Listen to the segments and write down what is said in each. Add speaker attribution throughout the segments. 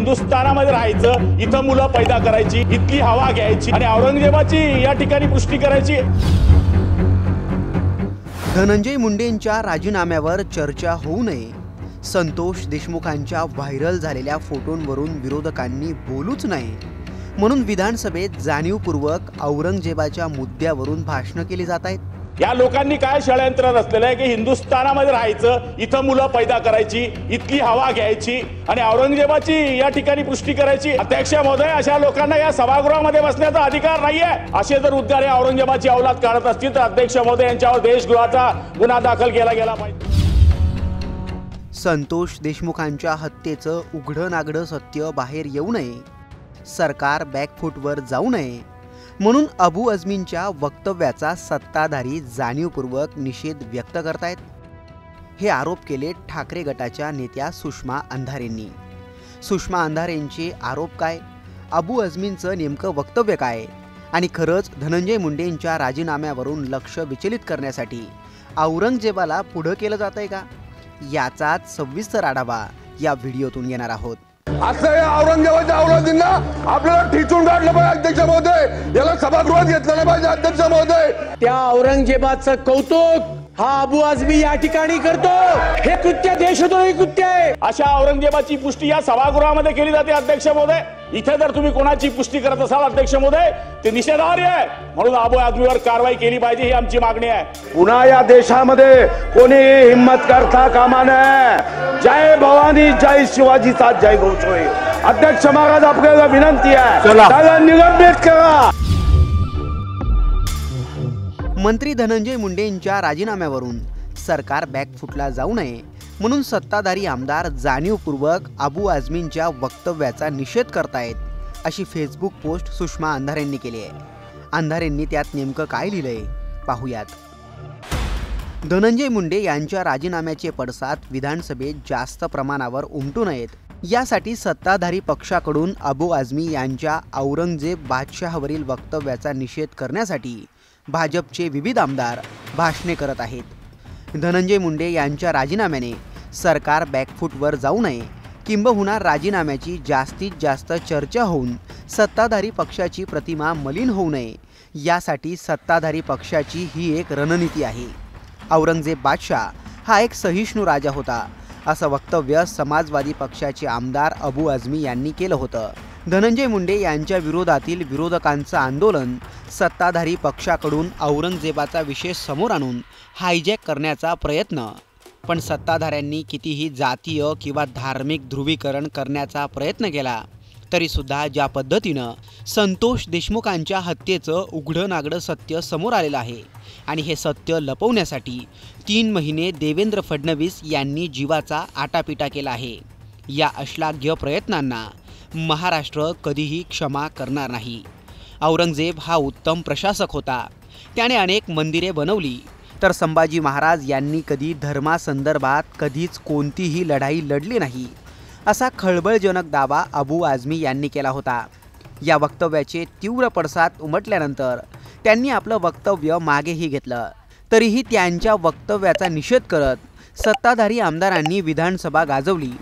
Speaker 1: हिंदुस्थानामध्ये राहायचं, इथं मुलं पैदा करायची, इथली हवा घ्यायची आणि औरंगजेबाची या ठिकाणी पुष्टी करायची।
Speaker 2: धनंजय मुंडेंच्या राजीनाम्यावर चर्चा होऊ नये, संतोष देशमुखांच्या व्हायरल झालेल्या फोटोंवरून विरोधकांनी बोलूच नये म्हणून विधानसभेत जाणीवपूर्वक औरंगजेबाच्या मुद्द्यावरून भाषणं केली जात आहेत।
Speaker 1: या लोकांनी काय षडयंत्र रचलेलं आहे की हिंदुस्थानामध्ये राहायचं, इथं मुलं पैदा करायची, इथली हवा घ्यायची आणि औरंगजेबाची या ठिकाणी पुष्टी करायची। अध्यक्ष महोदय, अशा लोकांना या सभागृहामध्ये बसण्याचा अधिकार नाहीये। असे जर उद्गार या औरंगजेबाची औलाद काढत असतील तर अध्यक्ष महोदय यांच्यावर देशद्रोहाचा गुन्हा दाखल केला गेला पाहिजे।
Speaker 2: संतोष देशमुखांच्या हत्येचं उघडं नागडं सत्य बाहेर येऊ नये, सरकार बॅकफूटवर जाऊ नये म्हणून अबू आझमींच्या वक्तव्याचा सत्ताधारी जाणीवपूर्वक निषेध व्यक्त करतायत। हे आरोप केले ठाकरे गटाच्या नेत्या सुषमा अंधारेंनी। सुषमा अंधारेंचे आरोप काय, अबू आझमींचं नेमकं वक्तव्य काय आणि खरंच धनंजय मुंडेंच्या राजीनाम्यावरून लक्ष विचलित करण्यासाठी औरंगजेबाला पुढं केलं जातंय का, याचाच सविस्तर आढावा या व्हिडिओतून घेणार आहोत।
Speaker 3: असं या औरंगजेबाच्या औलादींना आपल्याला ठिचून काढलं पाहिजे अध्यक्ष महोदय, याला सभागृहात घेतलं नाही पाहिजे अध्यक्ष महोदय।
Speaker 4: त्या औरंगजेबाचं कौतुक हा अबू आझमी या ठिकाणी करतो, हे कृत्य देशद्रोही कृत्य आहे।
Speaker 1: अशा औरंगजेबाची पुष्टी या सभागृहामध्ये केली जाते अध्यक्ष महोदय। इथे जर तुम्ही कोणाची पुष्टी करत असाल अध्यक्ष महोदय ते निषेधार्ह आहे, म्हणून अबू आझमीवर कारवाई केली पाहिजे ही आमची मागणी आहे।
Speaker 3: पुन्हा या देशामध्ये कोणी हिम्मत करता कामा नये। जय भवानी, जय शिवाजीचा जय घोषोय। अध्यक्ष महाराज आपल्याला विनंती आहे, त्याला निलंबित करा।
Speaker 2: मंत्री धनंजय मुंडेंच्या राजीनाम्यावरून सरकार बॅकफूटला जाऊ नये म्हणून सत्ताधारी आमदार जाणीवपूर्वक अबू आझमींच्या वक्तव्याचा निषेध करतायत, अशी फेसबुक पोस्ट सुषमा अंधारेंनी केली आहे। अंधारेंनी त्यात नेमकं काय लिहिलंय पाहूयात। धनंजय मुंडे यांच्या राजीनाम्याचे पडसाद विधानसभेत जास्त प्रमाणावर उमटू नयेत, यासाठी सत्ताधारी पक्षाकडून अबू आझमी यांच्या औरंगजेब बादशहावरील वक्तव्याचा निषेध करण्यासाठी भाजपचे विविध आमदार भाषणे करत आहेत। धनंजय मुंडे यांच्या राजीनाम्याने सरकार बॅकफूटवर जाऊ नये किंबहुना राजीनाम्याची जास्तीत जास्त चर्चा होऊन सत्ताधारी पक्षाची प्रतिमा मलिन होऊ नये, यासाठी सत्ताधारी पक्षाची ही एक रणनीती आहे। औरंगजेब बादशाह हा एक सहिष्णू राजा होता, असं वक्तव्य समाजवादी पक्षाचे आमदार अबू आझमी यांनी केलं होतं। धनंजय मुंडे यांच्या विरोधातील विरोधकांचं आंदोलन सत्ताधारी पक्षाकडून औरंगजेबाचा विषय समोर आणून हायजॅक करण्याचा प्रयत्न, पण सत्ताधाऱ्यांनी कितीही जातीय किंवा धार्मिक ध्रुवीकरण करण्याचा प्रयत्न केला तरीसुद्धा ज्या पद्धतीनं संतोष देशमुखांच्या हत्येचं उघडं नागडं सत्य समोर आलेलं आहे आणि हे सत्य लपवण्यासाठी 3 महिने देवेंद्र फडणवीस यांनी जीवाचा आटापिटा केला आहे, या अश्लाघ्य प्रयत्नांना महाराष्ट्र कधीही क्षमा करणार नाही। औरंगजेब हा उत्तम प्रशासक होता, त्याने अनेक मंदिरे बनवली, तर संभाजी महाराज यांनी कधी धर्मासंदर्भात कधीच कोणतीही लढाई लढली नाही, असा खळबळजनक दावा अबू आझमी यांनी केला होता। या वक्तव्याचे तीव्र पडसाद उमटल्यानंतर त्यांनी आपलं वक्तव्य मागेही घेतलं, तरीही त्यांच्या वक्तव्याचा निषेध करत सत्ताधारी आमदारांनी विधानसभा गाजवली।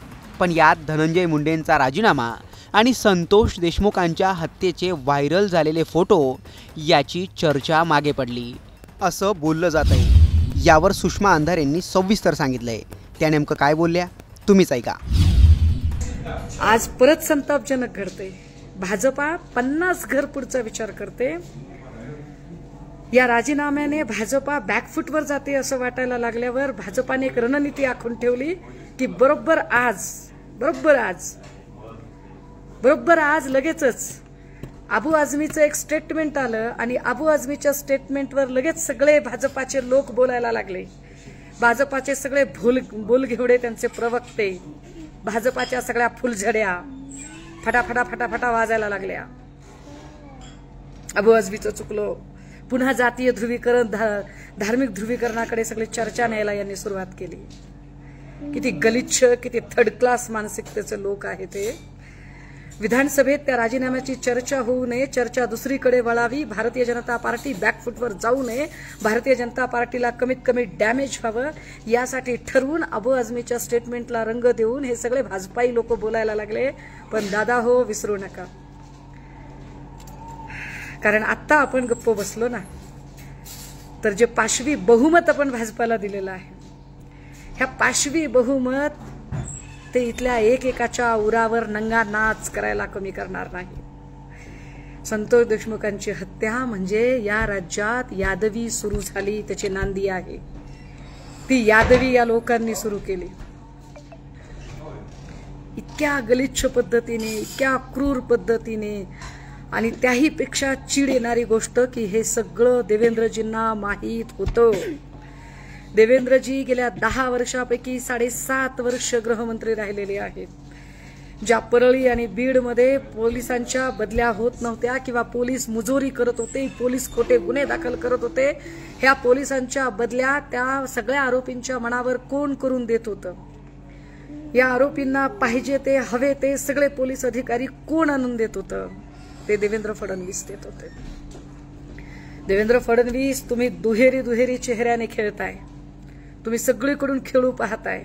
Speaker 2: पण यात धनंजय मुंडेंचा राजीनामा आणि संतोष देशमुखांच्या हत्येचे व्हायरल झालेले फोटो याची चर्चा मागे पडली, असं बोललं जात आहे। यावर सुषमा अंधारेंनी सविस्तर सांगितलंय, त्या नेमकं काय बोलल्या तुम्हीच ऐका।
Speaker 5: आज परत संतापजनक घडते, भाजपा 50 घर पुढचा विचार करते। या राजीनाम्याने भाजपा बॅकफूटवर जाते असं वाटायला लागल्यावर भाजपाने एक रणनीती आखून ठेवली की बरोबर आज लगेचच अबू आझमीचं एक स्टेटमेंट आलं आणि अबू आझमीच्या स्टेटमेंटवर लगेच सगळे भाजपाचे लोक बोलायला लागले। भाजपाचे सगळे भूलघेवडे, त्यांचे प्रवक्ते, भाजपाच्या सगळ्या फुलझड्या फटाफटा वाजायला लागल्या। अबू आझमीचं चुकलो, पुन्हा जातीय ध्रुवीकरण, धार्मिक ध्रुवीकरणाकडे सगळी चर्चा न्यायला यांनी सुरुवात केली। किती गलिच्छ, किती थर्ड क्लास मानसिकतेचे लोक आहेत ते। विधानसभेत त्या राजीनाम्याची चर्चा होऊ नये, चर्चा दुसरीकडे वळावी, भारतीय जनता पार्टी बॅकफुटवर जाऊ नये, भारतीय जनता पार्टीला कमीत कमी डॅमेज व्हावं यासाठी ठरवून अबू आझमीच्या स्टेटमेंटला रंग देऊन हे सगळे भाजपाई लोक बोलायला लागले. पण दादा हो, विसरू नका, कारण आता आपण गप्प बसलो ना, तर जे पाशवी बहुमत आपण भाजपाला दिलेलं आहे, ह्या पाशवी बहुमत ते इथल्या एकेकाच्या उरावर नंगा नाच करायला कमी करणार नाही. संतोष देशमुखांची हत्या म्हणजे या राज्यात यादवी सुरू झाली त्याची नांदी आहे. ती यादवी या लोकांनी सुरू केली. इतक्या गलिच्छ पद्धतीने, इतक्या क्रूर पद्धतीने, आणि त्याही पेक्षा चीड येणारी गोष्ट की हे सगळं देवेंद्रजींना माहीत होतं. देवेंद्रजी गेल्या 10 वर्षापैकी 7.5 वर्ष गृहमंत्री राहिलेले आहेत. ज्या परळी आणि बीडमध्ये पोलिसांच्या बदल्या होत नव्हत्या किंवा पोलीस मुजोरी करत होते, पोलीस खोटे गुन्हे दाखल करत होते, ह्या पोलिसांच्या बदल्या त्या सगळ्या आरोपींच्या मनावर कोण करून देत होतं? या आरोपींना पाहिजे ते, हवे ते सगळे पोलीस अधिकारी कोण आणून देत होतं? ते देवेंद्र फडणवीस देत होते. देवेंद्र फडणवीस, तुम्ही दुहेरी चेहऱ्याने खेळताय, तुम्ही सगळीकडून खेळू पाहताय.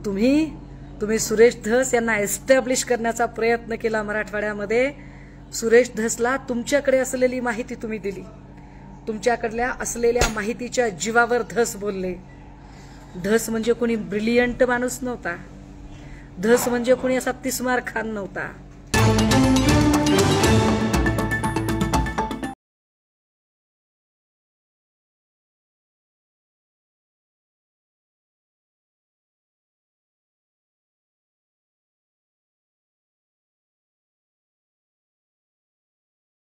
Speaker 5: तुम्ही सुरेश धस यांना एस्टॅब्लिश करण्याचा प्रयत्न केला मराठवाड्यामध्ये. सुरेश धसला तुमच्याकडे असलेली माहिती तुम्ही दिली, तुमच्याकडल्या असलेल्या माहितीच्या जीवावर धस बोलले. धस म्हणजे कोणी ब्रिलियंट माणूस नव्हता, धस म्हणजे कोणी असा तिस्मार खान नव्हता.